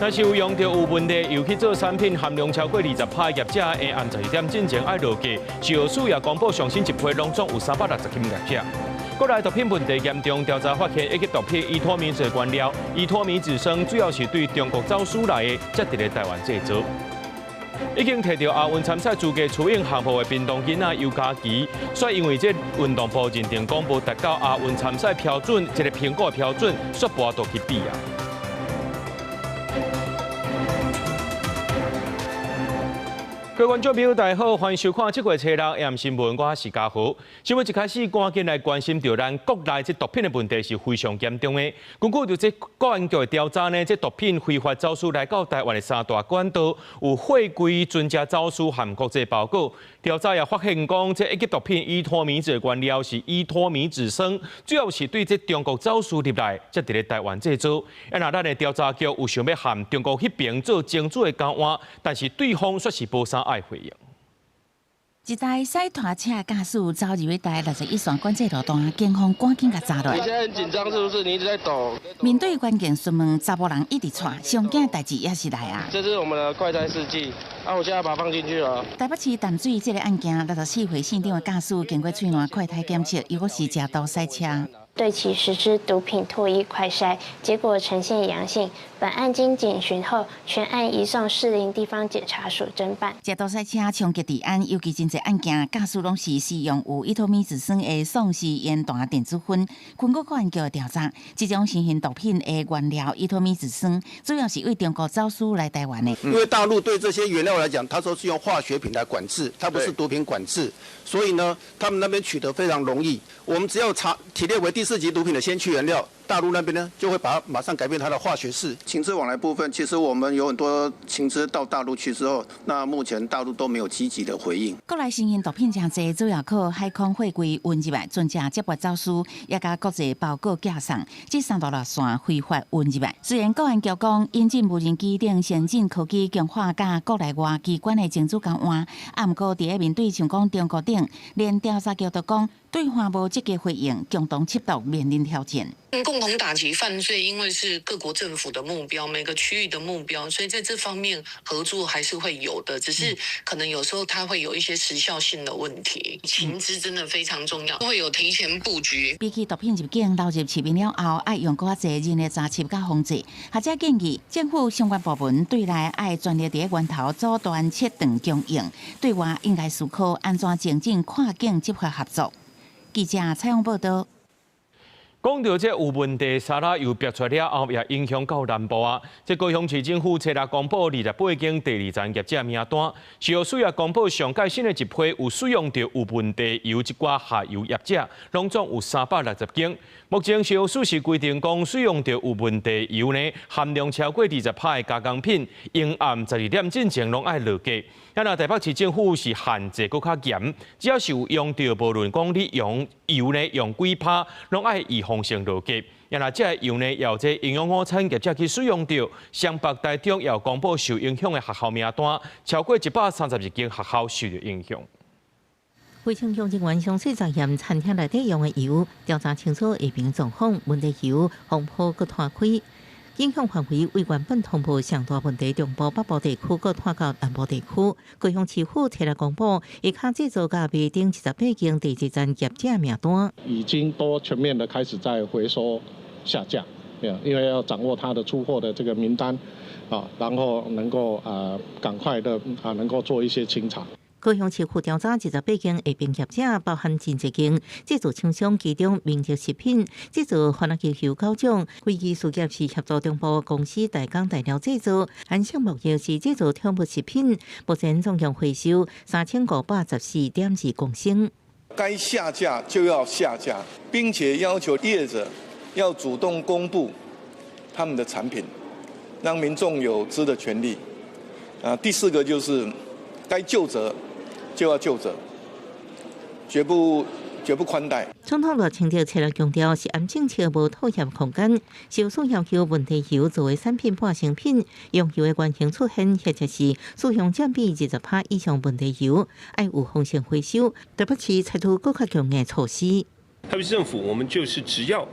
但是有用到有问题又去做产品，含量超过20%的业者，会按12点进前爱落价。消署也公布上新一批拢总有360间业者。国内毒品问题严重，调查发现一级毒品伊托米做原料，伊托米子酸主要是对中国走私来的，才伫咧台湾制造。已经摕到亚运参赛资格初应项目的屏东囡仔尤嘉琪，却因为这运动部认定公布达到亚运参赛标准，一个评估标准，却跋倒去比啊。各位观众朋友，大家好，欢迎收看这个车六 AM 新闻，我是嘉豪。新闻一开始，赶紧来关心到咱国内这毒品的问题是非常严重的。根据就这公安局的调查呢，这毒品非法走私来到台湾的3大管道，有货柜尊家走私含国际包裹。调查也发现讲，这一级毒品伊托米子原料是伊托米子酸，主要是对这中国走私入来，才伫咧台湾制造。那咱的调查局有想要含中国迄边做精准的交换，但是对方却是无啥爱回应。一台西拖车驾驶走入去台61线管制路段，警方赶紧甲抓落。你现在很紧张是不是？你一直在抖。面对关键询问，查某人一直喘，上惊的代志也是来啊。这是我们的快餐试剂，我现在把它放进去了。台北市淡水这个案件，64岁县长的驾驶经过喙暖快筛检测，如果是食毒塞车。对其实施毒品唾液快筛，结果呈现阳性。本案经检询后，全案移送士林地方检察署侦办。食毒塞车冲击治安，尤其真侪案件，驾驶拢是使用有伊托米子酸的丧尸烟弹电子烟。经过公安局调查，这种新型毒品的原料伊托米子酸，主要是为中国走私来台湾的。因为大陆对这些原料来讲，它说是用化学品来管制，它不是毒品管制，所以呢，他们那边取得非常容易。我们只要提列为第4级毒品的先驱原料，大陆那边呢就会把它马上改变它的化学式。情资往来部分，其实我们有很多情资到大陆去之后，那目前大陆都没有积极的回应。国内新型毒品真济，主要靠海空货柜运入来，船只接驳走私，也甲国际包裹架送，这360线非法运入来。虽然公安局讲引进无人机等先进科技强化甲国内外机关的精准交换，啊，毋过伫咧面对像讲中国等，连调查局都讲对方无积极回应，共同缉毒面临挑战。共同打击犯罪，因为是各国政府的目标，每个区域的目标，所以在这方面合作还是会有的，只是可能有时候它会有一些时效性的问题。情资真的非常重要，会有提前布局。比起毒品入境流入市面了后，爱用更侪人的查缉甲防治，学者建议政府相关部门对内爱专业伫源头阻断切断供应，对外应该思考安怎增进跨境执法合作。记者采访报道。讲到这有问题，沙拉又逼出了后，也影响到南部啊。这高雄市政府初六公布28间第2站业者名单，消署也公布上届新的一批有使用到有问题油一寡下游业者，拢总有360间。目前消署是规定讲使用到有问题油呢，含量超过20%的加工品，应按12点进前拢爱落价。那台北市政府是限制搁较严，只要是有用到，无论讲你用油呢用几趴，拢爱预防性落价。那这油呢，要这营养午餐业者去使用到，湘北台中要公布受影响的学校名单，超过132间学校受到影响。卫生局人员详细查验餐厅内底用的油，调查清楚下边状况，问题油风波搁拓开。影响范围为原本通报上大问题中部北部地区，搁拓到南部地区。高雄市府提来公布，一卡制造甲卖顶78间第1站业者名单，已经都全面的开始在回收下架，因为要掌握它的出货的这个名单，然后能够赶快的能够做一些清查。高雄市府调查28间下边业者，包含真济间制造厂商，其中明德食品制造番茄球9种，会计事业是协助中部公司大港大寮制造，含项目业是制造宠物食品，目前总共回收3514.2公升。该下架就要下架，并且要求业者要主动公布他们的产品，让民众有知的权利。第4个就是该究责就要就责，绝不宽待。总统罗清照初六强调，食安政策无妥协空间，消署要求问题油作为产品半成品，用油的原型出现，或者是使用占比20%以上问题油，要有风险回收。台北市采取更加强硬措施。台北市政府，我们就是只要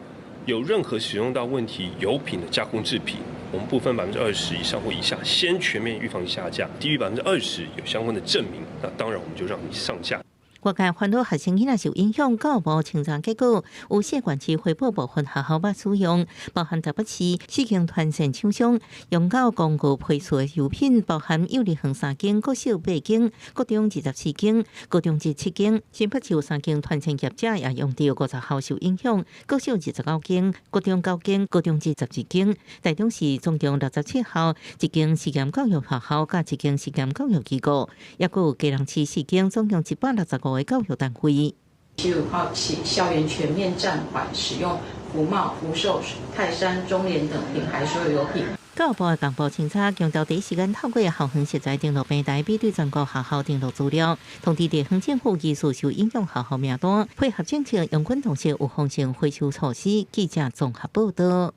有任何使用到问题油品的加工制品，我们部分20%以上或以下，先全面预防下架；低于20%有相关的证明，那当然我们就让你上架。外界烦恼学生囡仔受影响，教育部清查结果，有谢管区回报部分学校捌使用，包含台北市4间团线厂商用到广告配出的油品，包含幼儿园3间、国小8间、高中24间、高中职7间，新北市有3间团线业者也用到50校受影响，国小29间、高中9间、高中职12间，台中市总共67校，1间实验教育学校加1间实验教育机构，也有基隆市4间，总共165的教育单位。7月5号起，校园全面暂缓使用福茂、福寿、泰山、中联等品牌所有油品。教育部的公布清查，强调第一时间透过校园实在登录平台，比对全国学校登录资料，通知地方政府技术受影响学校名单，配合政策，用军同时有风险回收措施。记者综合报道。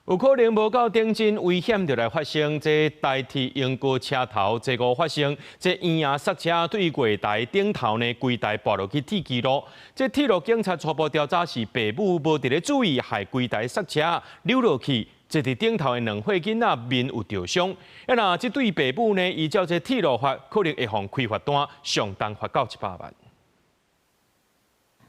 有可能无到顶真危险就来发生，这代替英国车头结果发生，这圆牙塞车对柜台顶头呢柜台跋落去铁基路。这铁路警察初步调查是爸母无伫咧注意，害柜台塞车溜落去。这伫顶头的2岁囡仔面有着伤。那这对爸母呢，依照这铁路法，可能会放开罚单，上重罚到100万。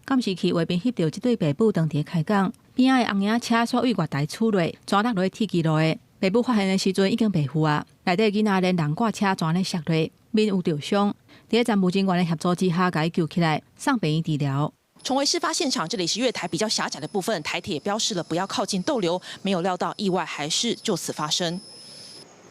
监视器画面翕到这对爸母当地开讲，边仔的红影车煞为月台出落，抓落落铁基路的。爸母发现的时阵已经白付啊，内底囡仔连人挂车全咧摔落，面有着伤。伫站务人员的协助之下，甲伊救起来，送病院治疗。重回事发现场，这里是月台比较狭窄的部分，台铁标示了不要靠近逗留，没有料到意外还是就此发生。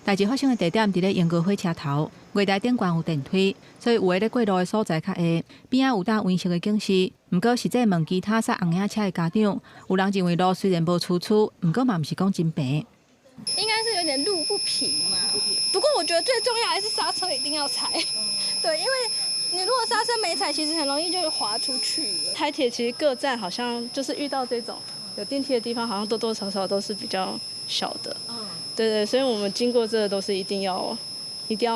代志发生的地点伫咧英国火车头，月台顶悬有电梯，所以有诶咧过路的所在较下，边仔有搭温色的警示。不过实际问其他塞红影车的家长，有人认为路虽然无出处，不过嘛毋是讲真平。应该是有点路不平嘛。不过我觉得最重要还是刹车一定要踩，对，因为你如果刹车没踩，其实很容易就滑出去了。台铁其实各站好像就是遇到这种有电梯的地方，好像多多少少都是比较小的。对对，所以我们经过这个都是一定要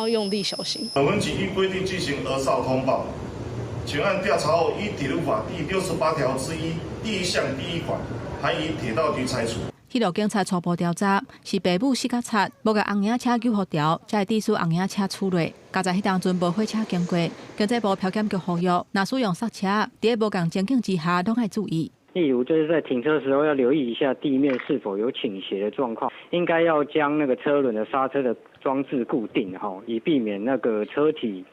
用力小心。我们仅依规定进行儿少通报。全案调查后，依铁路法第68条之1第1项第1款，函以铁道局裁处。铁路警察初步调查是爸母4甲擦，无甲红影车救护条，才会致使红影车出落。加在迄当阵无火车经过，经济部漂检局呼吁，若使用刹车，伫无共情境之下，拢要注意。例如，就是在停车的时候要留意一下地面是否有倾斜的状况，应该要将那个车轮的刹车的装置固定，以避免那个车体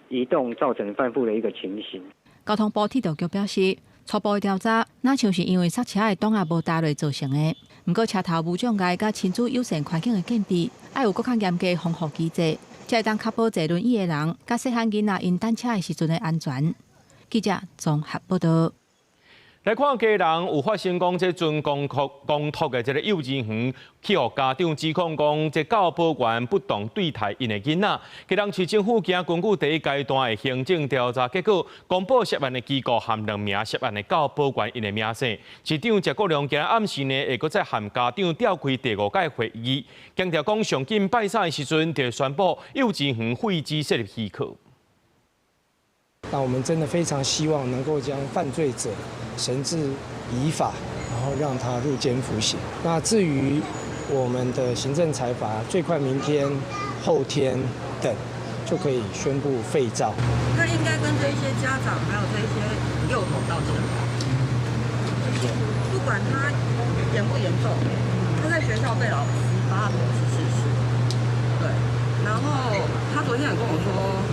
移动造成翻覆的一个情形。交通部铁道局表示，初步的调查，那像是因为刹车的档啊无搭落造成的。不过车头无障碍甲亲子友善环境的建立，要有更较严格的防护机制，才会当确保坐轮椅的人甲细汉囡仔因单车的时阵的安全。记者综合报道。来看家人有发生讲，这准公托的这个幼稚园去互家长指控讲，这教保员不当对待因的囡仔。家人市政府今根据第1阶段的行政调查结果，公布涉案的机构含2名涉案的教保员因的名声。市长谢国良今日暗时呢，会搁再含家长召开第5届会议，强调讲上紧拜三的时阵就宣布幼稚园废止设立许可。那我们真的非常希望能够将犯罪者绳之以法，然后让他入监服刑。那至于我们的行政裁罚，最快明天、后天等就可以宣布废照。那应该跟这些家长还有这些幼童道歉吧？不管他严不严重，他在学校被老师发火是事实。对，然后他昨天也跟我说。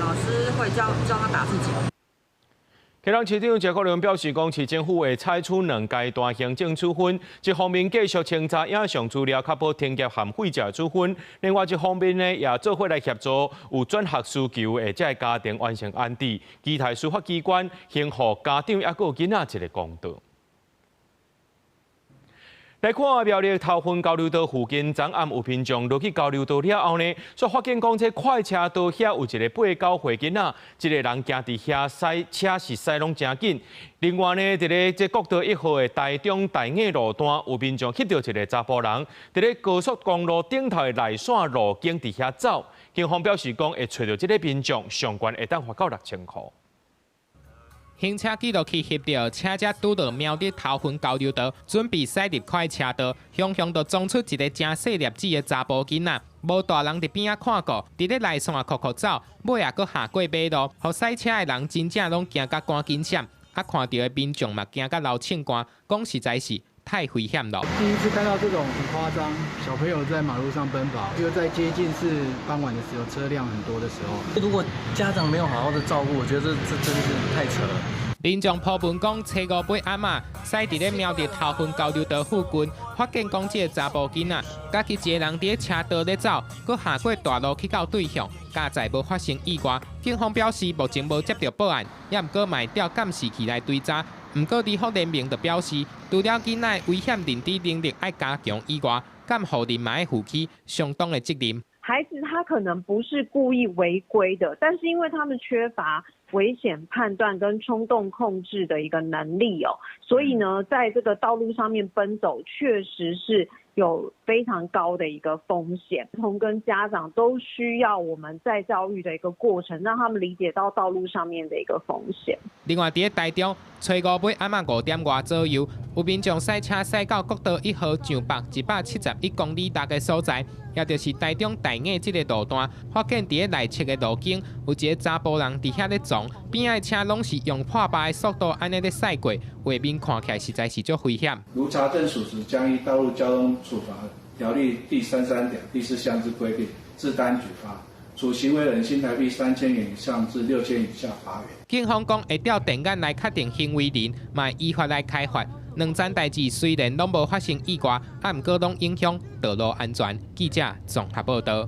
老师会教他打自己。基隆市长谢国良表示，讲市政府会采取2阶段行政处分，一方面继续清查影像资料，确保停业含废止处分；另外一方面呢，也做伙来协助有转学需求的这家庭完成安置，期待司法机关行予家长也有囡仔一个公道。来看苗栗头份交流道附近，昨暗有民众落去交流道了后呢，却发现讲这快车道遐有一个8、9岁囡仔，一个人行伫遐驶车是驶拢真紧。另外呢，伫咧这国道1号的台中大雅路段，有民众翕到一个查甫人伫咧高速公路顶头的内线路径伫遐走。警方表示讲会找到这个民众，相关会当罚到6000块。行车记录器翕到车只拄到瞄伫头份交流道，准备驶入快车道，雄雄就撞出一个正细粒子的查甫囡仔。无大人伫边仔看过，伫咧内线哭哭走，尾也搁下过马路，互赛车的人真正拢惊甲赶紧闪，啊看到的民众嘛惊甲流庆汗，讲实在是太危险了。第一次看到这种很夸张，小朋友在马路上奔跑，又在接近是傍晚的时候，车辆很多的时候，如果家长没有好好的照顾，我觉得这真的是太扯了。民众抱文讲，初五尾阿嬷驶伫咧瞄伫头份交流道附近，发现讲这个查甫囡仔，家己一个人伫咧车道咧走，佮下过大路去到对向，加在无发生意外。警方表示，目前无接到报案，也毋过卖调监视器来追查。毋过，地方联盟就表示，除了囡仔危险认知能力爱加强以外，监护人嘛要负起相当的责任。孩子他可能不是故意违规的，但是因为他们缺乏危险判断跟冲动控制的一个能力哦，所以呢，在这个道路上面奔走，确实是有非常高的一个风险。儿童跟家长都需要我们在教育的一个过程，让他们理解到道路上面的一个风险。另外，伫台中，初五尾暗5点外左右，有民众驶车驶到国道1号上北171公里大个所在，也就是台中大雅这个路段，发现伫内侧的路径有一个查甫人伫遐咧撞，边仔车拢是用破百的速度安尼咧驶过，画面看起来实在是足危险。如查证属实，将依道路交通处罚条例第33条第4项之规定，自单举发。处行为人新台币3000元以上至6000元以下罚款。警方讲会调电眼来确定行为人，嘛依法来开罚。两件代志虽然拢无发生意外，啊，毋过拢影响道路安全。记者综合报道。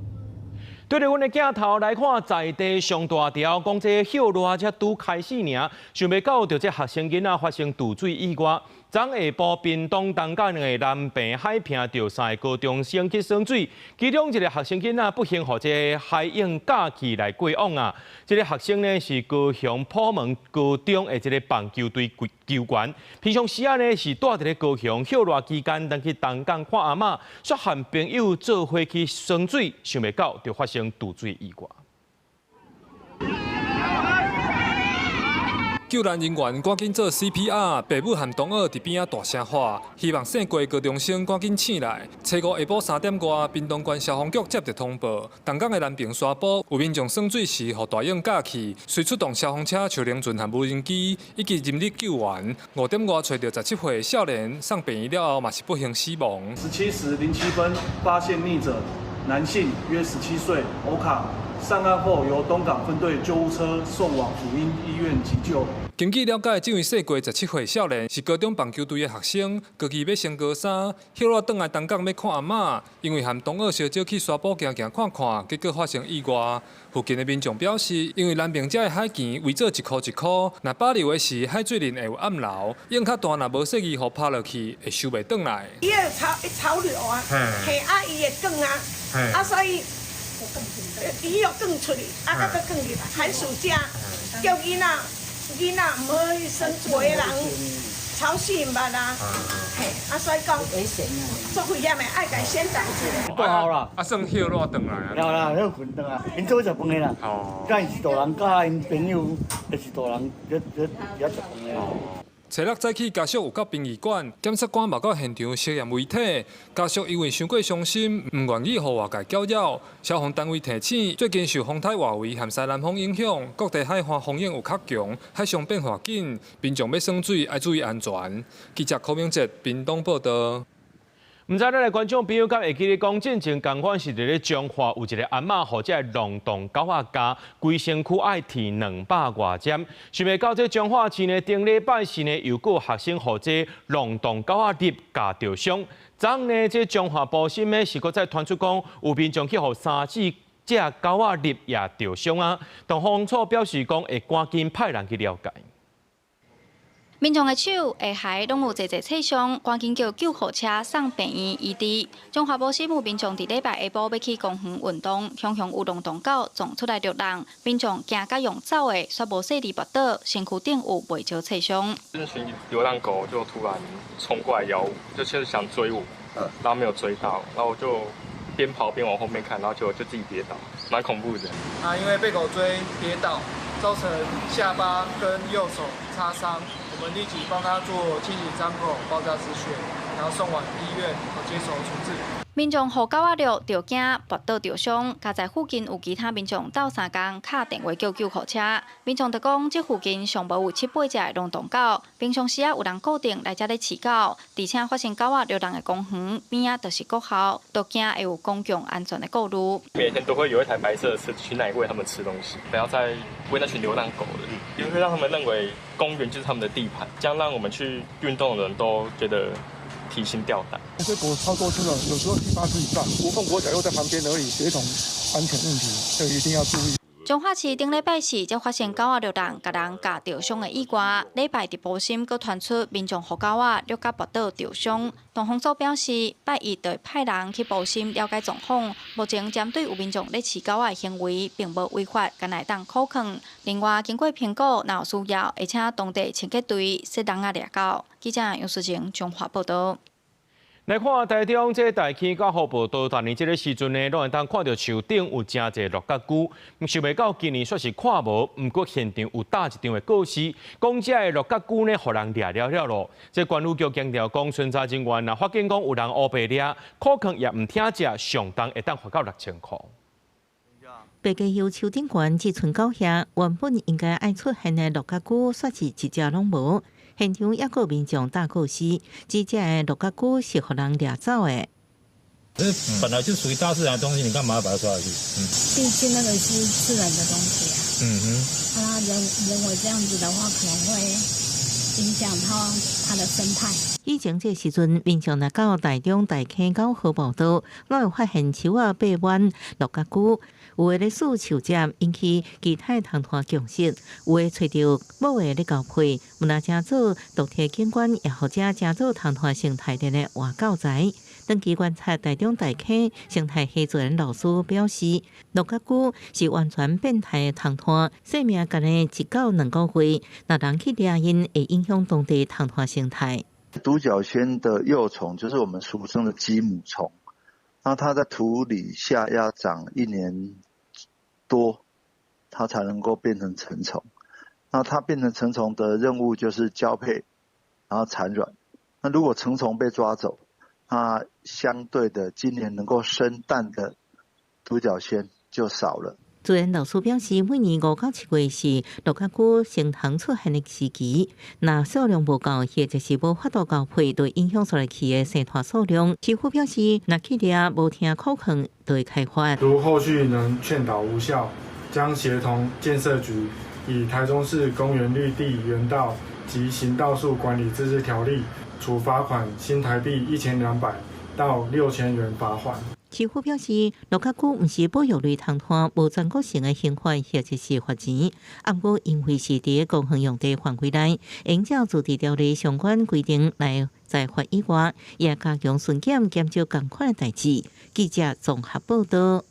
对着阮的镜头来看，在地上大条，讲这歇热才拄开始尔，想袂到着这学生囡仔发生毒水意外。昨下晡，屏东东港两个南平海坪着3个高中生去耍水，其中一个学生囡仔不幸互这海涌假期来过往啊。这个学生呢是高雄普门高中的这个棒球队球员，平常时啊呢是住伫咧高雄歇热期间，当去东港看阿嬷，却和朋友做伙去耍水，想袂到就发生毒水意外。救援人员赶紧做 CPR， 爸母和同学伫边仔大声喊，希望醒过高中生赶紧醒来。初五下晡3点外，屏东县消防局接到通报，东港的南平沙埔有民众耍水时，互大涌架起，随出动消防车、消防船和无人机，以及人力救援。5点外找到17岁的少年，送病院了后嘛是不幸死亡。17时07分发现溺者，男性，约17岁，欧卡。上岸后由东港分队救护车送往辅英医院急救。根据了解，这位逝过17岁少年是高中棒球队的学生，高期要升高3，歇热转来东港要看阿嬷，因为和同学小少去沙埔行看看，结果发生意外。附近的民众表示，因为南平这的海钱为做1块1块，若保留的是海水面会有暗流，涌较大若无细雨雨拍落去，会收袂转来。伊会潮流啊，嘿啊，伊会降啊，啊所以。伊又更出去，啊，个更入来。寒暑假叫囡仔唔好去生做的人吵死唔捌啊，嘿，啊所以讲做危险的爱家先挡住。都好啦，啊算歇热转来啊。有啦，迄困转啊，因做食饭的啦。哦。甲因是大人，甲因朋友也是大人，也食饭的。初六早起，家属有到殡仪馆，检察官嘛到现场实验遗体。家属因为伤过伤心，唔愿意互外界搅扰。消防单位提醒，最近受风台外围和西南风影响，各地海岸风险有较强，海上变化紧，民众要耍水要注意安全。记者柯明哲，屏东报道。唔知咱来观众朋友敢会记得讲，进前同款是伫咧彰化有一个阿嬷，或者龙洞狗仔家，规身躯爱剃200多针。想袂到这彰化市呢，顶礼拜四呢，又有学生或者龙洞狗仔入家着伤。昨呢，这彰化部新闻是搁再传出讲，有民众去互3、4只狗仔入也着伤啊。同方处表示讲，会赶紧派人去了解。民众的手、下骸拢有侪挫伤，赶紧叫救护车送病院医治。彰化部新有民众伫礼拜下晡要去公园运动，向有龙洞狗撞出来着人，民众惊甲用走的，却无细地跌倒，身躯顶有未少挫伤。这群流浪狗就突然冲过来咬我，就是想追我，然后没有追到，然后我就边跑边往后面看，然后就自己跌倒，蛮恐怖的。因为被狗追跌倒，造成下巴跟右手擦伤，我们立即帮他做清洗伤口、包扎止血，然后送往医院接受处置。民众互狗仔肉着惊，跋倒着伤，加在附近有其他民众斗相共敲电话叫救护车。民众就讲，这附近尚无有7、8只的冷冻狗，平常时有人固定来这里饲狗，而且发现狗仔流浪的公园边啊就是国校，都惊会有公共安全的顾虑。每天都会有一台白色的车去那里喂他们吃东西，不要再喂那群流浪狗了，因为会让他们认为公园就是他们的地盘，这样让我们去运动的人都觉得提心吊胆。这狗超多只了，有时候7、8只以上，无缝国小又在旁边而已，血统安全问题，这一定要注意。彰化市顶礼拜四才发现狗仔流浪，甲人夹着伤的意外。礼拜伫埔心佫传出民众互狗仔虐甲跋倒着伤。东方组表示，拜一就派人去埔心了解状况。目前针对有民众咧饲狗仔的行为，并无违法，敢来当可抗。另外，经过评估，若有需要，会请当地清洁队适当掠狗。记者杨思晴彰化报道。来看台中这大溪到福报道，但年这个时阵呢，拢会当看到树顶有真侪落角菇。想袂到今年煞是看无，不过现场有搭一张的告示，讲这的落角菇呢，互人掠了咯。这管理局强调讲，巡查人员若发现讲有人乌白掠，可能也唔听食，上当会当罚到6000块。白基油树顶悬只存狗遐，原本应该爱出现的落角菇，煞是一只拢无。现场也有民众大告示，这只的落角菇是互人掠走的。这本来就属于大自然的东西，你干嘛要把它抓下去？毕竟那个是自然的东西啊。人为这样子的话，可能会影响它的生态。以前这时阵，民众来到台中大溪到好报道，拢会发现树啊爬满落角菇。有的咧数树尖引起其他同伴共识，有的找到某个咧交配，有那正做独特景观，也或者正做同伴生态链的活狗仔。长期观察台中大溪生态系主任老师表示，落角菇是完全变态的同伴，生命干的1到2个月，若人去掠因，会影响当地同伴生态。独角仙的幼虫就是我们俗称的鸡母虫。那它在土里下要长1年多，它才能够变成成虫。那它变成成虫的任务就是交配，然后产卵。那如果成虫被抓走，那相对的今年能够生蛋的独角仙就少了。主任老师表示，每年5到7月是落角菇成虫出现的时期，若数量不够，或者是无法度交配，就影响出来去的生态数量。师傅表示，若去掠无听可能，就会开发。如后续能劝导无效，将协同建设局以台中市公园绿地园道及行道树管理自治条例处罚款新台币1200到6000元罚款。师傅表示，落角菇毋是保育类同伴，无全国性的刑罚或者是罚钱。不过，因为是伫公园用地范围内，应照自治条例相关规定来裁罚以外，也加强巡检减少共款的代志。记者综合报道。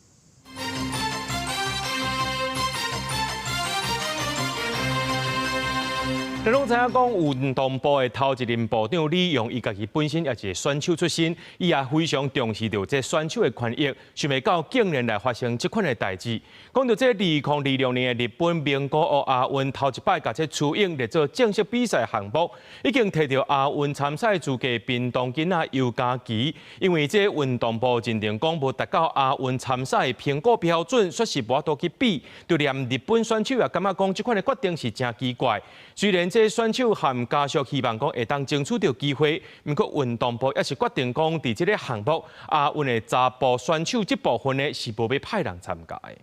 咱拢知影讲，运动部的头一任部长李勇，伊家己本身也是选手出身，伊也非常重视到这选手的权益，想袂到竟然来发生这款的代志。讲到这2026年的日本名古屋亚运头一摆，甲这雏鹰来做正式比赛项目，已经摕到亚运参赛资格屏东囡仔尤嘉琪，因为这运动部认定讲无达到亚运参赛评估标准，说是无法度去比，就连日本选手也感觉讲这款的决定是真奇怪。虽然这选手含家属希望讲会当争取到机会，不过运动部也是决定讲，伫这个项目亚运的查甫选手这部分呢是无要派人参加的。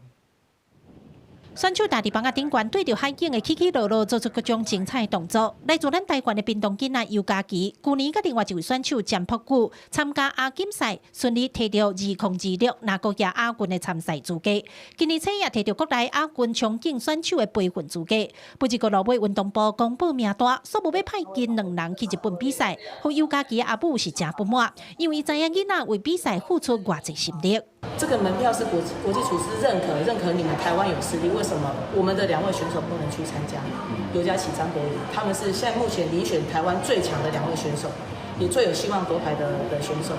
选手大地板顶悬对着海景的起起落落，做出各种精彩动作。来自咱台湾的屏东囡仔尤嘉琪，去年甲另外一位选手詹朴久参加亚锦赛，顺利摕到2026拿国亚亚运的参赛资格。今年初也摕到国内亚运冲劲选手的培训资格。不过落尾运动部公布名单，说无要派近2人去日本比赛，互尤嘉琪阿母是真不满，因为知影囡仔为比赛付出偌济心力。这个门票是国际厨师认可你们台湾有实力，为什么我们的2位选手不能去参加？尤嘉琪、张国宇，他们是现在目前遴选台湾最强的2位选手。也最有希望夺牌的选手。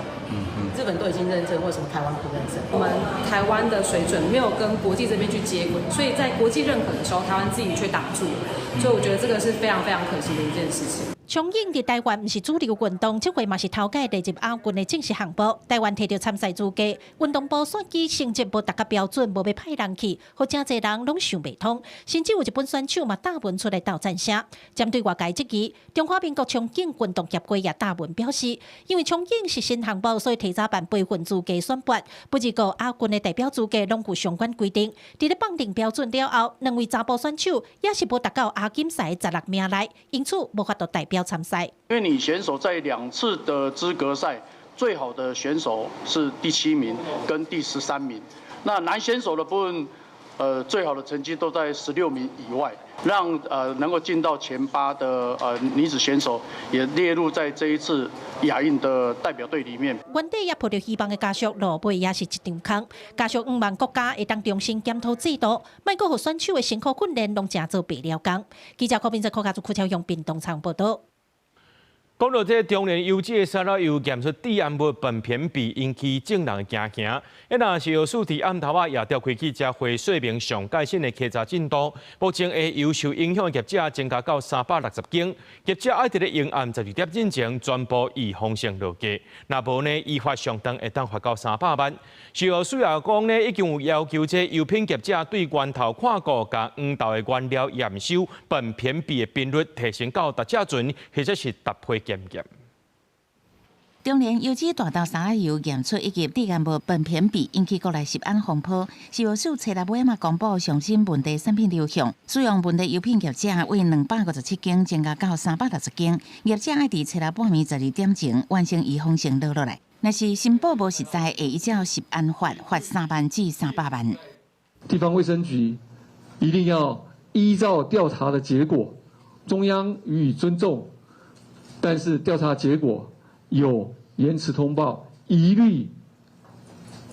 日本都已经认证，为什么台湾不认证？我们台湾的水准没有跟国际这边去接轨，所以在国际认可的时候，台湾自己却挡住了，所以我觉得这个是非常非常可惜的一件事情。冲泳伫台湾毋是主流运动，这回嘛是头届列入亚运的正式项目。台湾摕到参赛资格，运动部选举成绩无达到标准，无要派人去，互真侪人拢想袂通。甚至有一本选手嘛打文出来斗赞声。针对外界质疑，中华民国冲泳运动协会也打文表示，因为冲泳是新项目，所以提早办备份资格选拔，不只个亚运的代表资格拢有相关规定。伫咧绑定标准了后，2位查甫选手也是无达到亚锦赛16名内，因此无法度代表参赛。因为你选手在2次的资格赛，最好的选手是第7名跟第13名。那男选手的部分，最好的成绩都在16名以外，让能够进到前8的女子选手也列入在这一次亚运的代表队里面。原底也抱着希望的家属落尾也是一场空。家属希望国家会当重新检讨制度，莫阁互选手的辛苦训练拢正做白了工。记者柯斌在柯家族库超用屏东场报道。讲到这中年油脂的沙拉油验出低氨物苯偏比，引起众人惊惊。若是药署伫暗头仔也调开记者会说明上届新的稽查进度。目前会由受影响的业者增加到360间，业者爱伫咧营暗12点之前全部以风险落价。若无呢，依法上当会当罚到300万。受药署也讲呢，已经有要求这油品业者对源头看顾，甲黄豆的原料验收苯偏比的频率提升到达这准，或者是搭配检验。中年油脂大豆沙拉油验出一级低氨物苯偏比，引起国内食安风波。食药署初尾嘛公布上新问题产品流向，使用问题油品业者为257间增加到360间，业者爱伫初六半暝12点前完成移风险落来。若是申报无实在，会依照食安法罚3万至300万。地方卫生局一定要依照调查的结果，中央予以尊重，但是调查结果有延迟通报，一律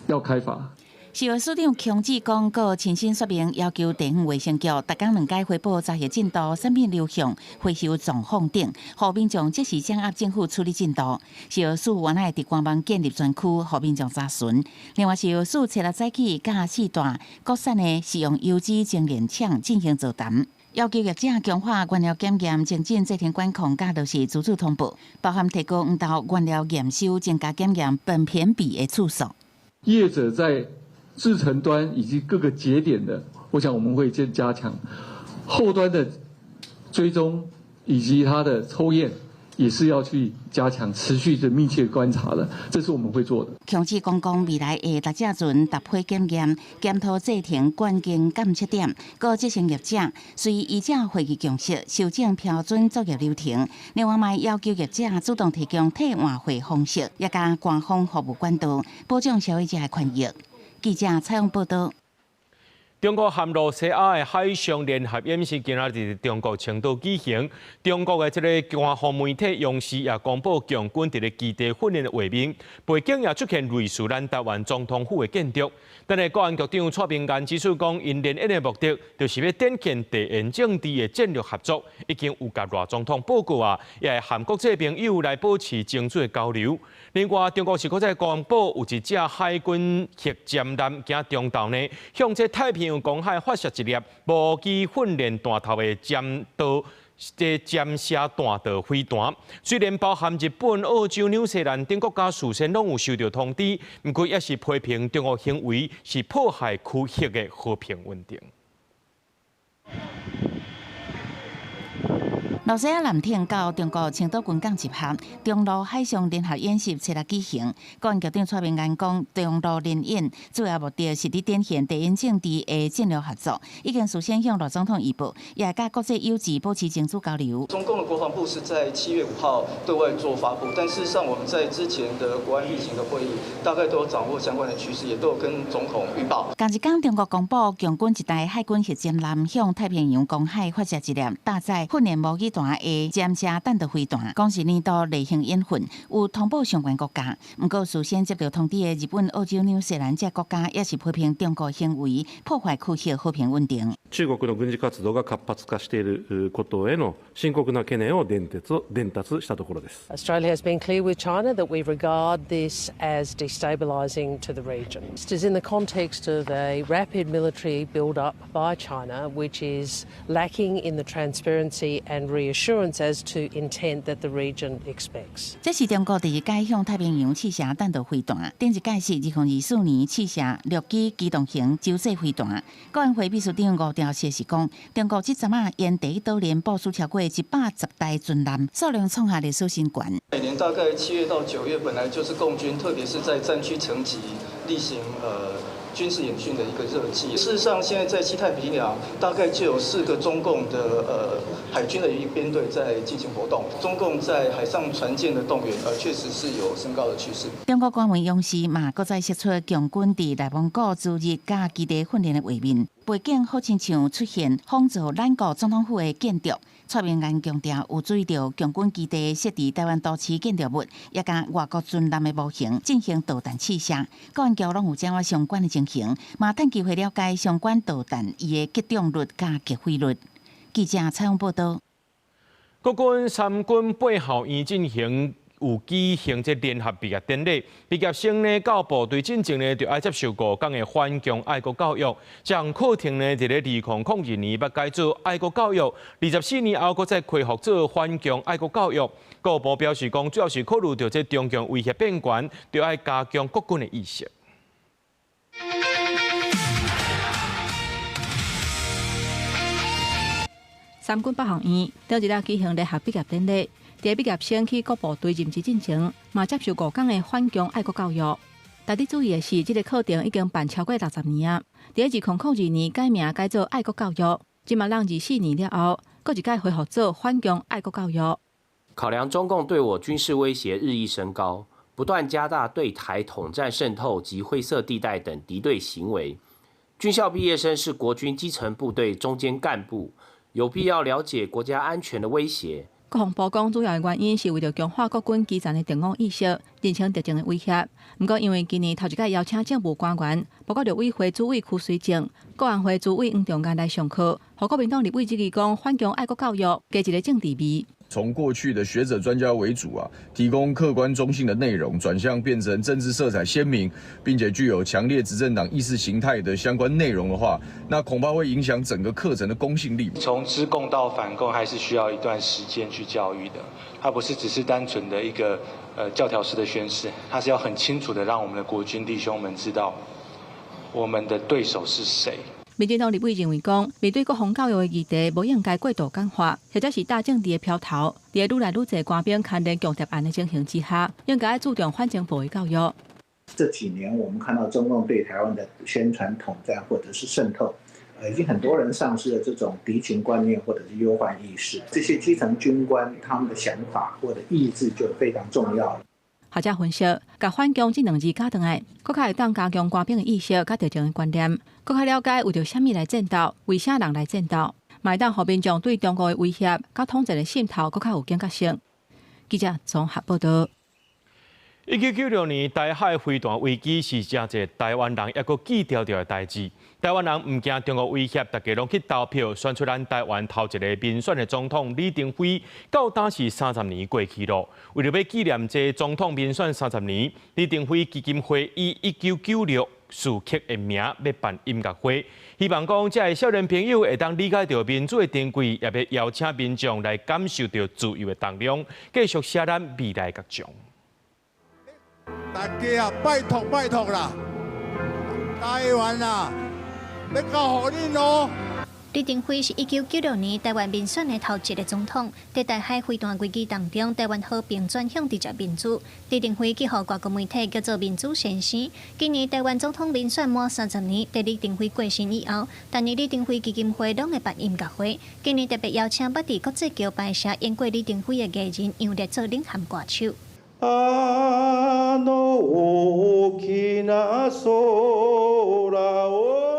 要开罚。食药署长强志讲，个亲身说明要求地方卫生局逐工2届汇报查核进度、产品流向、回收状况等，互民众即时掌握政府处理进度。食药署原来伫官网建立专区，互民众查询。另外，食药署初六早起甲4大国产的食用油脂精炼厂进行座谈。要求业者强化原料检验、精进制品管控，甲落实自主通报，包含提高黄豆原料验收、增加检验苯偏比的次数。业者在制程端以及各个节点的，我想我们会先加强后端的追踪以及它的抽验，也是要去加强持续的密切观察的，这是我们会做的。强志讲未来会逐只船搭配检验，检讨制停关键检测点，各执行业者随医者会议共识，修正标准作业流程。另外，嘛要求业者主动提供替换货方式，也加官方服务管道，保障消费者的权益。记者采访报道。中国含罗西亚的海上联合演习今仔日伫中国青岛举行。中国的这个官方媒体央视也公布强军伫咧基地训练的画面，背景也出现类似咱台湾总统府的建筑。但是国安局长蔡明元指出讲，因联演的目的就是要展现地缘政治的战略合作，已经有甲赖总统报告啊，也系韩国这朋友来保持精准的交流。另外，中国是搁在公布有一只海军核舰舰行中岛呢，向这太平洋公海发射一粒无机训练弹头的舰射弹道飞弹。虽然包含日本、澳洲、纽西兰等国家事先拢有收到通知，不过也是批评中国行为是迫害区域的和平稳定。罗西亚艦艇到中國青島軍港集合，中路海上聯合演習初六舉行。國安局長蔡明元講，中路聯演主要目的是伫展現地緣政治的戰略合作，已經事先向賴總統預報，也甲國際友誼保持精準交流。中共的國防部是在7月5號對外做發布，但事實上我們在之前的國安例行的會議，大概都有掌握相關的趨勢，也都有跟總統預報。同一天，中國公布強軍一台海軍核艦艦向太平洋公海發射一粒搭載訓練模擬段的尖车弹道飞弹，讲是年度例行演训，有通报相关国家。不过，事先接到通知的日本、澳洲、纽西兰这国家，也是批评中国行为破坏区域和平稳定。中国の軍事活動が活発化していることへの深刻な懸念を伝達したところです。Australia has been clear with China that we regard this as destabilising to the region. This is in the context of a rapid military build-up by China, which is lacking in the transparency and reassurance as to intent that the region expects. 这是中国第一届向太平洋试射弹道飞弹，顶一届是2024年试射6支机动型洲际飞弹。国安会秘书长吴钊燮是讲，中国这阵沿第一岛链部署超过110台军舰，数量创下历史新高。每年大概7月到9月，本来就是共军，特别是在战区层级例行军事演训的一个热季。事实上，现在在西太平洋大概就有4个中共的海军的一个编队在进行活动。中共在海上船舰的动员，确实是有升高的趋势。中国官员勇士嘛，搁再释出强军伫内蒙古驻日加基地训练的画面，背景好亲像出现仿造咱国总统府的建筑。蔡明安强调，有注意到强军基地设伫台湾都市建筑物，也甲外国军舰的模型进行导弹试射。国安局拢有掌握相关的情形，嘛趁机会了解相关导弹伊的击中率甲击毁率。记者采访报道。国军三军8号院进行有举行这联合毕业典礼，毕业生呢到部队进前呢，就要接受5天的反共爱国教育。将课程呢，伫咧2002年要改做爱国教育，24年后，搁再恢复做反共爱国教育。国防部表示讲，主要是考虑到这中共威胁变悬，就要加强国军的意识。三军8号院顶一日举行联合毕业典礼。第一毕业生去各部队任职进前，嘛接受5天的反共爱国教育。值得注意的是，这个课程已经办超过60年啊。第2002年改名改做爱国教育，今嘛让24年了后，搁一届恢复做反共爱国教育。考量中共对我军事威胁日益升高，不断加大对台统战渗透及灰色地带等敌对行为，军校毕业生是国军基层部队中坚干部，有必要了解国家安全的威胁。国防部讲，主要的原因是为了强化国军基层的敌我意识，认清特定的威胁。不过，因为今年头一届邀请政府官员，包括立委会主委区水正、国安会主委黄仲元来上课，和国民党立委质疑讲反共爱国教育加一个政治味。从过去的学者专家为主提供客观中性的内容，转向变成政治色彩鲜明，并且具有强烈执政党意识形态的相关内容的话，那恐怕会影响整个课程的公信力。从知共到反共，还是需要一段时间去教育的，它不是只是单纯的一个教条式的宣示，它是要很清楚的让我们的国军弟兄们知道我们的对手是谁。民进党立委认为讲，面对国防教育的议题，无应该过度简化，或者是大政治的飘头。在愈来愈侪官兵牵连强谍案的情形之下，应该注重反政府的教育。这几年我们看到中共对台湾的宣传统战或者是渗透，已经很多人丧失了这种敌情观念或者是忧患意识。这些基层军官他们的想法或者意志就非常重要了。学者分析，甲反共这2字加上来，更加会当加强官兵的意识甲特定的观念，更加了解为着什么来战斗，为啥人来战斗，嘛会当互民众对中国的威胁甲统战的渗透更加有警觉性。记者综合报道。1996年台海飞弹危机是真侪台湾人也阁记牢着的代志。台湾人唔惊中国威胁，大家拢去投票选出咱台湾头一个民选的总统李登辉。到当时30年过去了，为了要纪念这总统民选30年，李登辉基金会以1996树刻的名要办音乐会，希望讲这少年朋友会当理解到民主的珍贵，也要邀请民众来感受到自由的重量，继续写咱未来的奖。大家啊，拜托拜托啦！台湾啊，要交互恁咯。李登辉是1996年台湾民选的头一个总统，在台海飞弹危机当中，台湾和平转向直接民主。李登辉去互外国媒体叫做民主先生。今年台湾总统民选满30年，在李登辉过身以后，但年李登辉基金会拢会办音乐会。今年特别邀请捌伫国际桥牌社演过李登辉的艺人杨烈做领衔歌手。大きな空を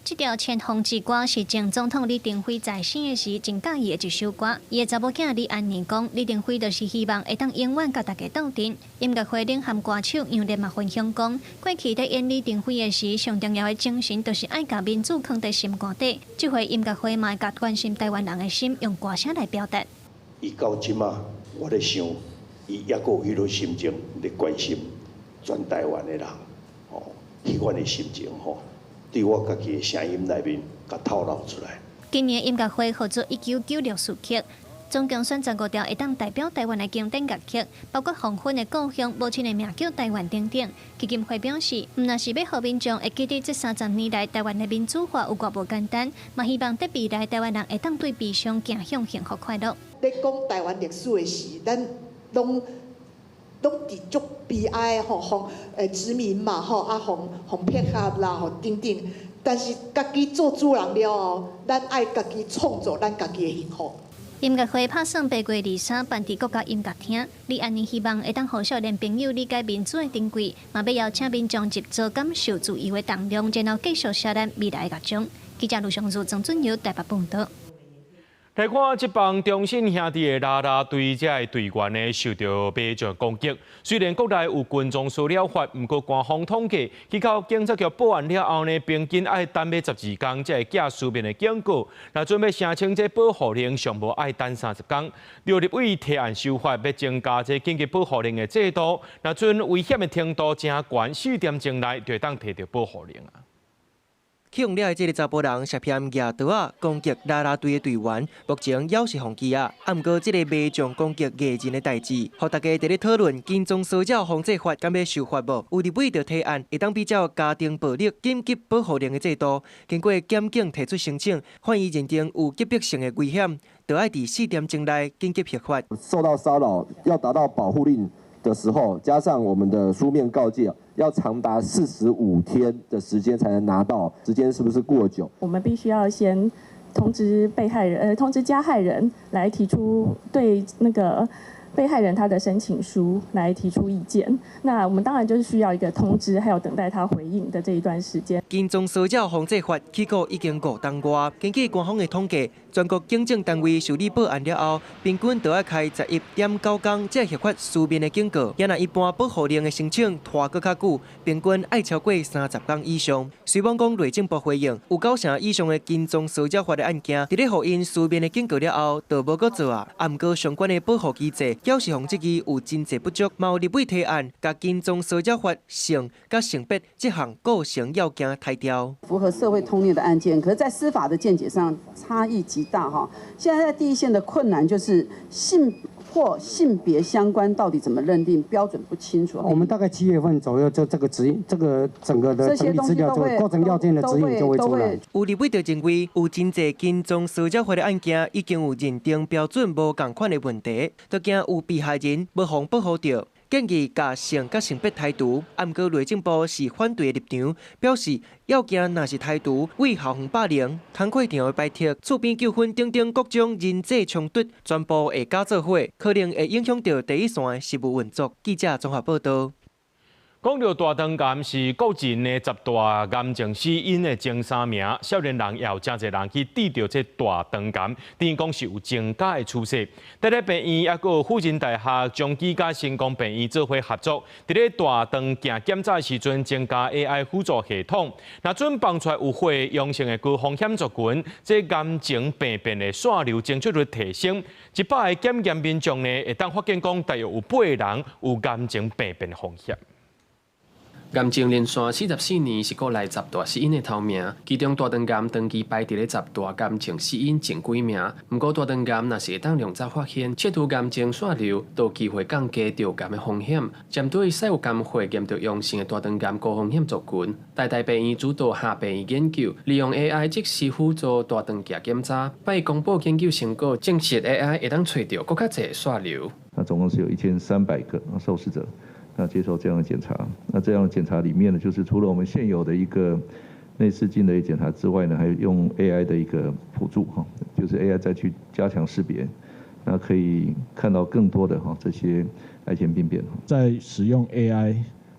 这条前锋之歌是前总统李登辉在生的时真介意的一首歌。伊的查某囝李安妮讲，李登辉就是希望会当永远甲大家斗阵。音乐会领衔歌手杨烈嘛分享讲，过去在演李登辉的时，上重要的精神就是爱甲民主放在心肝底。这回音乐会嘛甲关心台湾人的心，用歌声来表达。伊到即马，我咧想，伊抑阁有迄种心情咧关心全台湾的人，迄款的心情对我家己的声音内面，甲透露出来。今年音乐会合作1996序曲，总共选15条会当代表台湾的经典乐曲，包括黄昏的故乡、母亲的名叫台湾等等。基金会表示，毋若是要互民众会记得这30年来台湾的民主化有偌无简单，嘛希望在未来台湾人会当对悲伤走向幸福快乐。咧讲台湾历史的时，咱拢伫足悲哀互殖民嘛互撇下啦等等。但是家己做主人了后，咱爱家己创造咱家己的幸福。音乐会拍算8月23办伫国家音乐厅，李安妮希望会当互少年朋友理解民主的珍贵，嘛要邀请民众集做感受自由的动量，然后继续写咱未来的乐章。记者卢尚如、曾准由台北报道。来看这帮中信兄弟的啦啦队，这个队员呢受到马将攻击。虽然国内有群众私了法，不过官方统计，去到警察局报案了后呢，平均爱等要12天才会寄书面的警告。那准备申请这保护令，上无爱等30天。刘立伟提案修法，要增加这紧急保护令的制度。那阵危险的程度真悬，4点钟内就会当摕到保护令啊。起用了的这个查甫人涉嫌举刀啊攻击啦啦队的队员，目前要是放弃啊。啊，不过这个马将攻击艺人的代志，互大家伫咧讨论金钟烧鸟防治法敢要修法无？有立委就提案，会当比较家庭暴力紧急保护令的制度，经过检警提出申请，判伊认定有急迫性的危险，就要伫4点钟内紧急核发。受到骚扰要达到保护令的时候，加上我们的书面告诫，要长达45天的时间才能拿到，时间是不是过久？我们必须要先通知被害人，通知加害人来提出对那个被害人他的申请书来提出意见。那我们当然就是需要一个通知，还有等待他回应的这一段时间。金钟烧鸟防治法起稿已经5冬多，根据官方的统计，全国警政单位受理报案了后，平均都要开11.9天才核发书面的警告。也若一般保护令的申请拖搁较久，平均爱超过30天以上。虽网讲内政部回应，有9成以上的金钟烧鸟法的案件，伫咧互因书面的警告了后，就无搁做啊。啊，不过相关的保护机制，表示防这支有真济不足，嘛有立委提案，甲金钟烧鸟法性甲性别这项构成要件抬掉。符合社会通念的案件，可是，在司法的见解上差异极大哈。现在在第一线的困难就是性或性别相关到底怎么认定，标准不清楚。我们大概7月份左右，就这个指引，这个整个的整理资料就构成要件的指引就会出来。有立委就认为，有真济金钟烧鸟法的案件已经有认定标准无同款的问题，就惊有被害人无互保护到。建议甲性甲性别台独，啊，不过内政部是反对的立场，表示要件若是台独，为校园霸凌、摊课场的排斥、厝边纠纷等等各种人际冲突，全部会加做伙，可能会影响到第一线的事务运作。记者综合报道。讲到大肠癌是国人的10大癌症死因的前3名，少年人也有真侪人去治疗这大肠癌，等于讲是有增加的趋势。在咧病院，也有辅仁大学中基甲成功病院做伙合作，在咧大肠镜检查时阵增加 AI 辅助系统，那准放出来有火阳性的高风险族群，这癌症病变的线流精确率提升，100个检验民众呢，会当发现讲大约有8个人有癌症病变的风险。癌症连续44年是国内10大死因的头名，其中大肠癌长期排伫咧10大癌症死因前几名。不过大肠癌若是会当量早发现，切除癌症线瘤，都有机会降低着癌的风险。针对使有癌血验到阳性的大肠癌高风险族群，台大病院主导下病院研究，利用 AI 即时辅助大肠镜检查，拜公布研究成果，证实 AI 会当找到更较侪线瘤。那总共是有1300个受试者。那接受这样的检查，那这样的检查里面呢，就是除了我们现有的一个内视镜的一个检查之外呢，还有用 AI 的一个辅助哈，就是 AI 再去加强识别，那可以看到更多的这些爱情病变。在使用 AI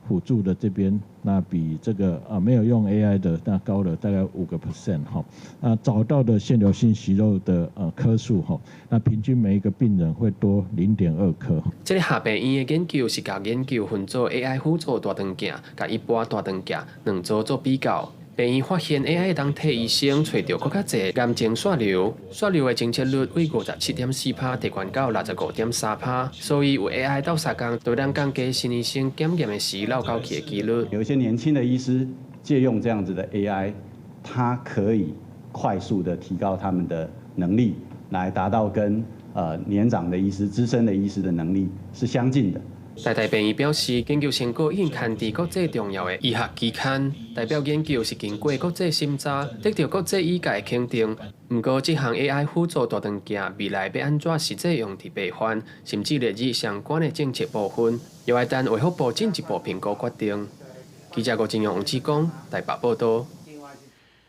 辅助的这边，那比这个没有用 AI 的那高了大概5%哈。那找到的腺瘤性息肉的颗数哈，那平均每一个病人会多0.2颗。这个下病院的研究是甲研究分做 AI 辅助大肠镜甲一般大肠镜两组做比较。病院发现 AI 当替医生找到更较侪癌症血瘤，血瘤的侦测率为57.4%提悬到65.3%，所以有 AI 到3工，对咱降低新医生检验的时漏高期的几率。有一些年轻的医师借用这样子的 AI， 它可以快速的提高他们的能力，来达到跟年长的医师、资深的医师的能力是相近的。台病院表示，研究成果已经刊伫国际重要的医学期刊，代表研究是经过国际审查，得到国际医界肯定。不过，这项 AI 辅助大肠镜未来要安怎实际用伫病患，甚至列入相关的政策部分，又要等卫福部进一步评估决定。记者郭金勇、王志光台北报道。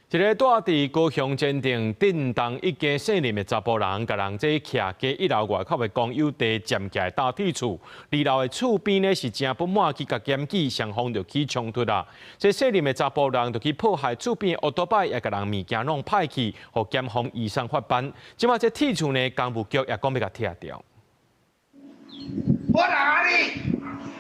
一个住伫高雄坚定震动一家姓林的查甫人，甲人这徛在1楼外口的公有地占起来大铁厝，2楼的厝边呢是真不满，去甲检举，双方就起冲突啦。这姓林的查甫人就去破坏厝边的奥多拜，也甲人物件弄歹去，互检方移送法办。即马这铁厝呢，工务局也讲要甲拆掉。我哪里？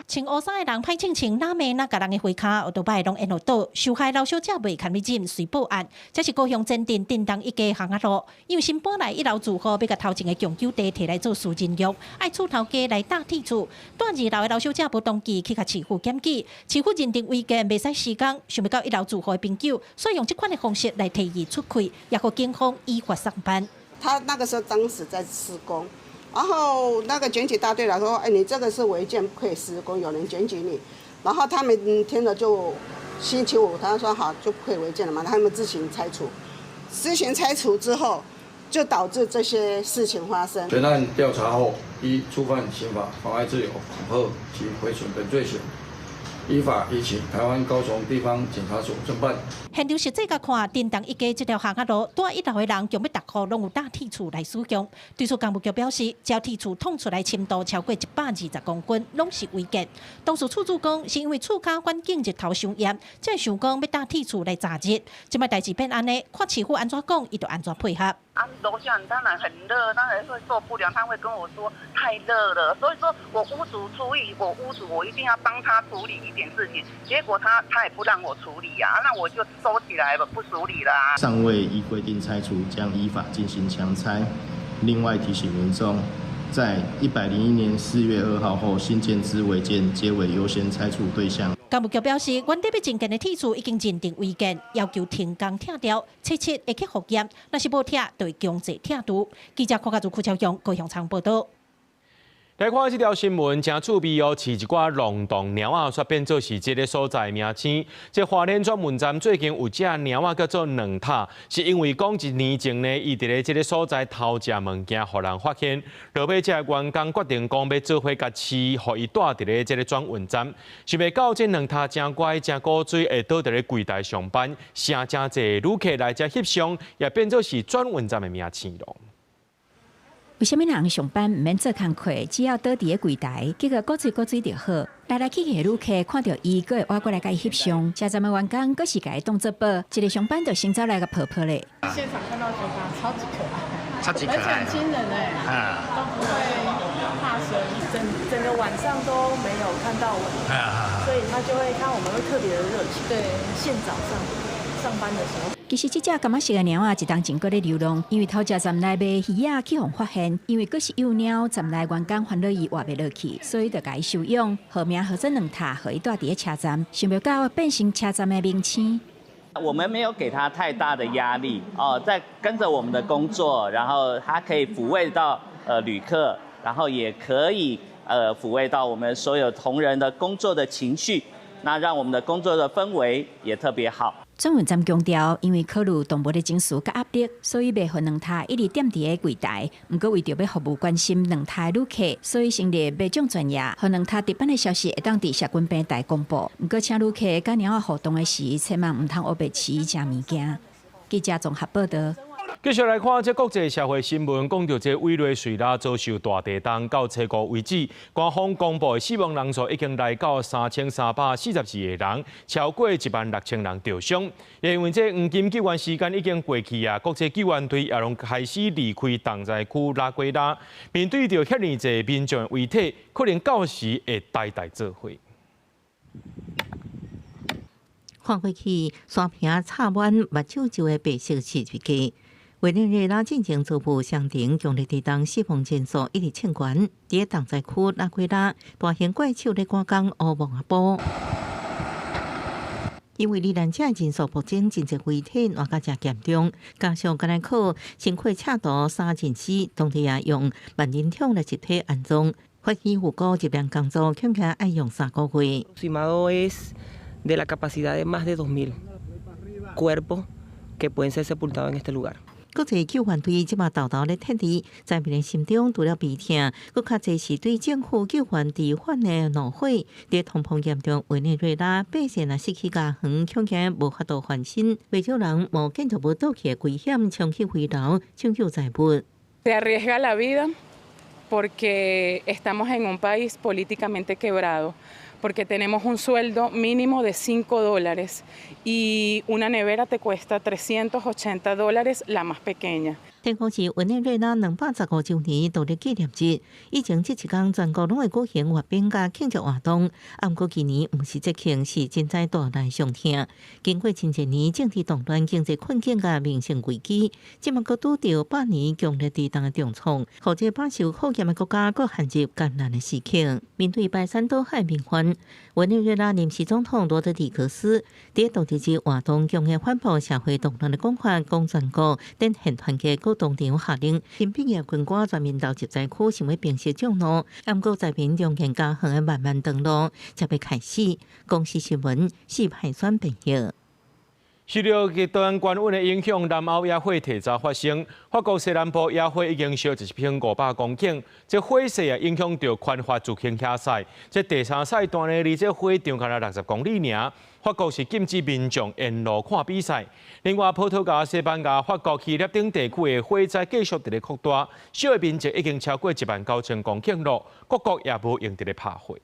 穿乌衫的人歹穿哪面甲人的回卡，奥多拜拢沿路倒，受害老小姐未堪为禁，随报案。这是高雄前镇震动一家巷仔路，因为新搬来1楼住户要甲头前的共有地摕来做私人用，爱厝头家来搭铁厝。住2楼的老小姐无当机去甲市府检举，市府认定违建袂使施工，想要到1楼住户的朋友，所以用这款的方式来提议出开，也互警方依法上班。他那个时候当时在施工。然后那个检举大队来说，哎，你这个是违建，不可以施工，有人检举你。然后他们听了就星期五，他说好就不可以违建了嘛，他们自行拆除。自行拆除之后，就导致这些事情发生。全案调查后，依触犯刑法妨碍自由、恐吓及毁损等罪行，依法移请台湾高雄地方检察署侦办。现场实际甲看，震动一家这条巷仔路，住1楼的人强要逐户拢有搭铁厝来使用。对此，工务局表示，将铁厝捅出来深度超过120公斤，拢是违建。当时厝主讲，是因为厝骹环境日头伤炎，才想讲要搭铁厝来炸热。即摆代志变安尼，看市府安怎讲，伊就安怎配合。楼下当然很热，当然会受不了。他会跟我说太热了，所以说我屋主处理，我一定要帮他处理一点事情。结果他也不让我处理呀，那我就收起来了，不处理啦。尚未依规定拆除，将依法进行强拆。另外提醒民众，在101年4月2号后新建之违建，皆为优先拆除对象。工务局表示，原地要增建的铁厝已经认定违建，要求停工拆掉，切会去复验。若是无拆，就会强制拆除。记者柯家族邱超雄高雄场报道。来看这条新闻，真趣味哦，饲一寡龙洞猫仔，煞变做是这个所在名称。这花莲专门站最近有只猫仔叫做两塔，是因为讲1年前呢，伊伫咧这个所在偷食物件，互人发现。落尾这员工决定讲要做伙甲饲，互伊住伫咧这个转运站。想袂到这两塔真乖真古锥，会倒伫咧柜台上班，声真济旅客来这翕相，也变做是转运站的名称咯。为什么人上班唔免做工课，只要倒伫个柜台，结果古锥就好。来去去的旅客看到伊，佫会挖过来甲伊翕相。车站的员工佫是甲伊当作宝，一个上班就先走来个婆婆咧。现场看到觉得超级可爱，超级可爱，很亲人哎，都不会怕生，整个晚上都没有看到我，所以他就会看我们会特别的热情。对，现早上班的时候。其实这只感觉是个猫仔，一当前过咧流浪，因为头家站内卖鱼仔去互发现，因为佫是幼猫，站内员工烦恼伊活袂落去，所以就甲伊收养，号名号做两塔，互伊住伫个车站，想不到变成车站的名称。我们没有给他太大的压力哦，在跟着我们的工作，然后他可以抚慰到旅客，然后也可以抚慰到我们所有同仁的工作的情绪，那让我们的工作的氛围也特别好。转运站强调，因为考虑动物的情绪甲压力，所以袂互两塔一直踮伫个柜台。不过为着要服务关心两塔旅客，所以成立卖种专业，互两塔值班的消息会当伫社群平台公布。不过请旅客甲猫仔互动的时，千万唔通黑白饲食物件。记者综合报道。继续来看这国际社会新闻，讲到这委内瑞拉遭受大地震，到初5为止，官方公布的死亡人数已经来到3342个人，超过16000人受伤。因为这黄金救援时间已经过去啊，国际救援队也拢开始离开重灾区拉圭拉，面对着遐尼侪民众的遗体，可能到时会代代做伙。看过去，山坪插满目睭就的白色刺飞机。委内瑞拉进前初步相定，强烈地震死亡人数一直称悬。伫重灾区拉圭拉，大型怪兽咧赶工乌蒙阿波。因为罹难者人数暴增，真侪遗体换甲真严重，加上甘乃考身躯赤道3人死，当地也用万人桶来集体安葬。发现复工一量工作恐怕要用3个月。de la capacidad de más de 2000 cuerpos que pueden ser sepultados en este lugar. 国际救援队即马豆豆咧踢地，在民心中除了悲痛，搁较侪是对政府救援迟缓的怒火。伫通膨严重委内瑞拉，百姓也失去家园，恐惊无法度翻身。不少人冒建筑物倒去的危险，冲去回楼抢救财物。Se arriesga la vida porque estamos en un país políticamente quebrado. Porque tenemos un sueldo mínimo de $5 y una nevera te cuesta $380 la más pequeña. 天空是委内瑞拉215周年独立纪念日，以前这一天全国拢会举行阅兵甲庆祝活动，不过今年毋是节庆，是真在大难上听。经过前一年政治动乱、经济困境甲民生危机，即马阁拄着8年强烈地震的重创，或者饱受考验的国家阁陷入艰难的时刻。面对排山倒海民患，委内瑞拉临时总统罗德里格斯伫当地日活动强烈反驳社会动乱的讲法，讲全国展现团结。当场下令新毕业军官全面到集灾区，想要平息众怒。不过在民众更加远的慢慢登陆，才要开始。公司新闻是派选朋友。受到极端高温的影响，南欧野火提早发生。法国西南部野火已经烧1片500公顷，这火势也影响到宽发自行车赛。这第3赛段呢，离这火场才60公里尔。法国是禁止民众沿路看比赛。另外，葡萄牙、西班牙、法国希腊等地区的火灾继续伫咧扩大，烧的面积已经超过19000公顷路，各国也无用伫咧拍火。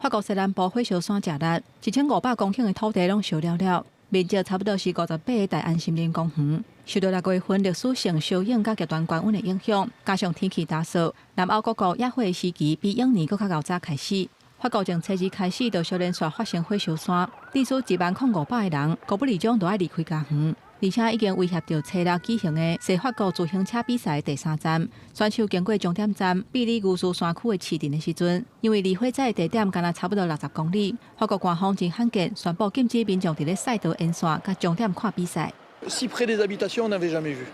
法国西南部火烧山食力，1500公顷的土地拢烧了了，面积差不多是58个大安森林公园。受到6月份历史性烧影甲极端高温的影响，加上天气干燥，南欧各国野火的时期比往年更较早开始。法国从初2开始就小连续发生火烧山，至少10500个人，高不离种都要离开家园。而且已经威胁到初6举行的西法国自行车比赛第3站，选手经过终点站比利乌斯山区的市镇的时阵，因为离火灾地点敢若差不多60公里，法国官方真罕见宣布禁止民众伫咧赛道沿线甲终点看比赛。Si près des habitations, on n'avait jamais vu.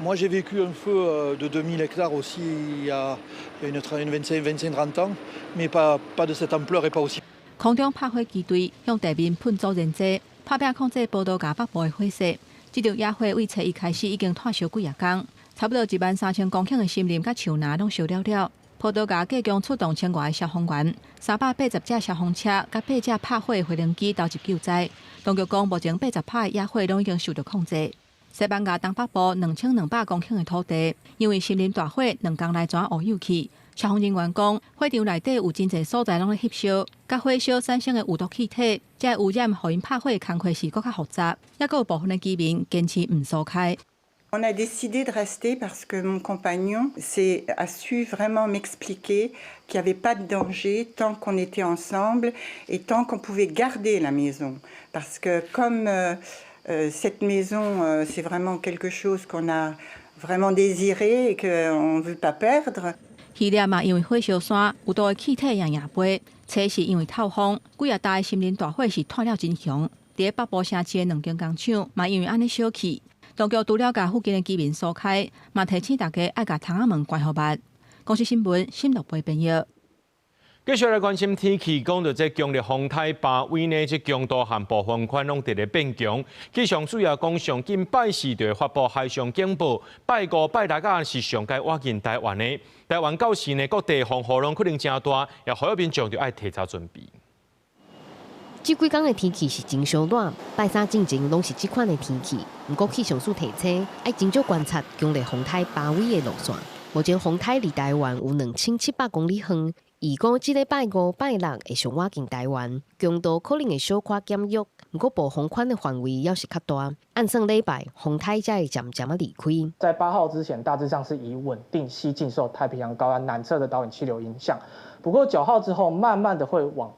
Moi, j'ai vécu un feu de 2000 hectares aussi il y a une 25-30 ans, mais pas de cette ampleur et pas aussi. 空中拍火机队向地面喷作燃剂，拍拼控制葡萄牙北部的火势。这场野火为初1开始已经炭烧几啊天，差不多13000公顷的森林甲树林拢烧了了。葡萄牙继续出动1000外的消防员，380架消防车甲8架拍火的飞轮机投入救灾。当局讲，目前80趴的野火拢已经受到控制。西班牙东北部2200公顷的土地，因为森林大火2天来全乌有去。消防人员讲，火场内底有真侪所在拢咧翕烧，甲火烧产生的有毒气体，这污染互因拍火的工课是更较复杂，也有部分的居民坚持唔疏开。On a décidé de rester parce que mon compagnon a su vraiment m'expliquer qu'il n'y avait pas de danger tant qu'on était ensemble et tant qu'on pouvait garder la maison. Parce que comme cette maison, c'est vraiment quelque chose qu'on a vraiment désiré et qu'on ne veut pas perdre. 希腊嘛，因为火烧山，有毒的气体也飞；初是因为透风，几啊大的森林大火是炭了真凶。伫北部城市的2间工厂嘛，因为安尼烧去。当局除了甲附近的居民疏开，嘛提醒大家爱甲窗仔门关好密。公司新闻新闻朋友。继续来关心天气，讲到这强烈风台巴威呢，这强度和暴风圈拢伫咧变强。气象署也讲，上近拜4就会发布海上警报，拜5、拜6啊是上该挖进台湾的。台湾到时呢，各地风雨浪可能真大，也呼吁民众就爱提早准备。这几天的天气是真烧热，拜三进前拢是这款的天气。不过气象署提醒，要真少观察强烈风台包围的路线。目前风台离台湾有2700公里远，预估这礼拜5、拜6会上挖进台湾，强度可能会小可减弱。不过暴风圈的范围也是较大，按算礼拜风台才会渐渐离开。在8号之前，大致上是以稳定西进，受太平洋高压南侧的导引气流影响。不过9号之后，慢慢的会往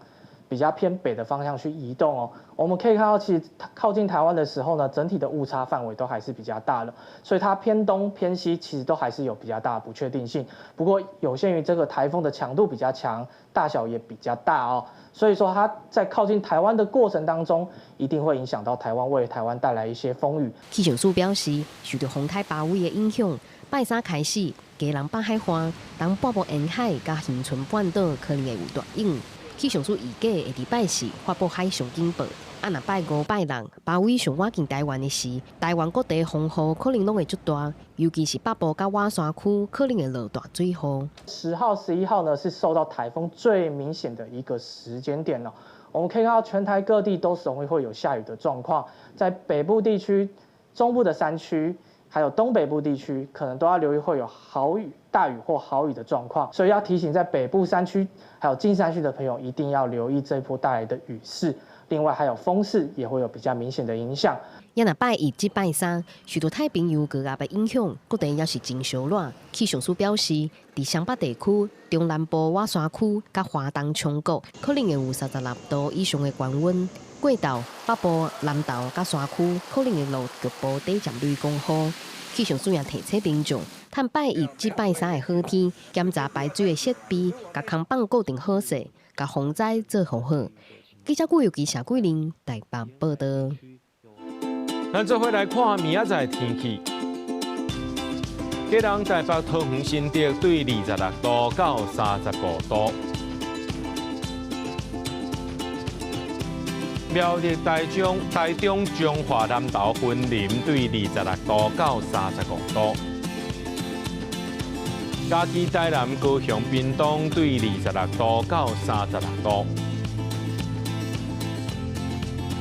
比较偏北的方向去移动哦。我们可以看到，其实靠近台湾的时候呢，整体的误差范围都还是比较大的，所以它偏东偏西其实都还是有比较大的不确定性。不过有限于这个台风的强度比较强，大小也比较大哦，所以说它在靠近台湾的过程当中，一定会影响到台湾，为台湾带来一些风雨。气象署表示，受到风台包围的影响，拜三开始，基隆北海岸、东半部沿海甲恒春半岛可能会有大雨。气象署预计会伫拜4发布海上警报。若拜5、拜6包围上挖进台湾的时，台湾各地风雨可能拢会足大，尤其是北部甲外山区可能会落大水雨。10号、11号呢是受到台风最明显的一个时间点了。我们可以看到全台各地都容易会有下雨的状况，在北部地区、中部的山区，还有东北部地区，可能都要留意会有豪雨、大雨或豪雨的状况。所以要提醒在北部山区还有近山区的朋友，一定要留意这波带来的雨势。另外还有风势也会有比较明显的影响。也若拜1至拜3，受到太平洋高压的影响，各地也是真烧热。气象署表示，伫湘北地区、中南部外山区、甲华东冲谷，可能会有36度以上的高温。过道、北部、南投甲山区，可能会落局部短暂雷公雨。气象署也提醒民众，趁拜1至拜3的好天，检查排水的设备，甲空棒固定好势，甲防灾做好。记者顾佑基、谢桂玲台北报道。咱做伙来看明仔载天气。基隆、台北、桃园、新竹对26度到35度。苗栗、台中、彰化、南投、云林对26度到35度。嘉义、台南、高雄、屏东对26度到36度。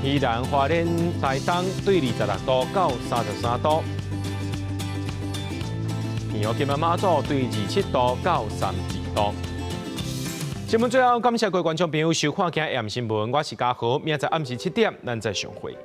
宜兰、花莲、台东对26度到33度。平湖、金门、马祖对27度到32度。新闻最后，感谢各位观众朋友收看今日新闻，我是嘉豪，明仔载暗时7点，咱再相会。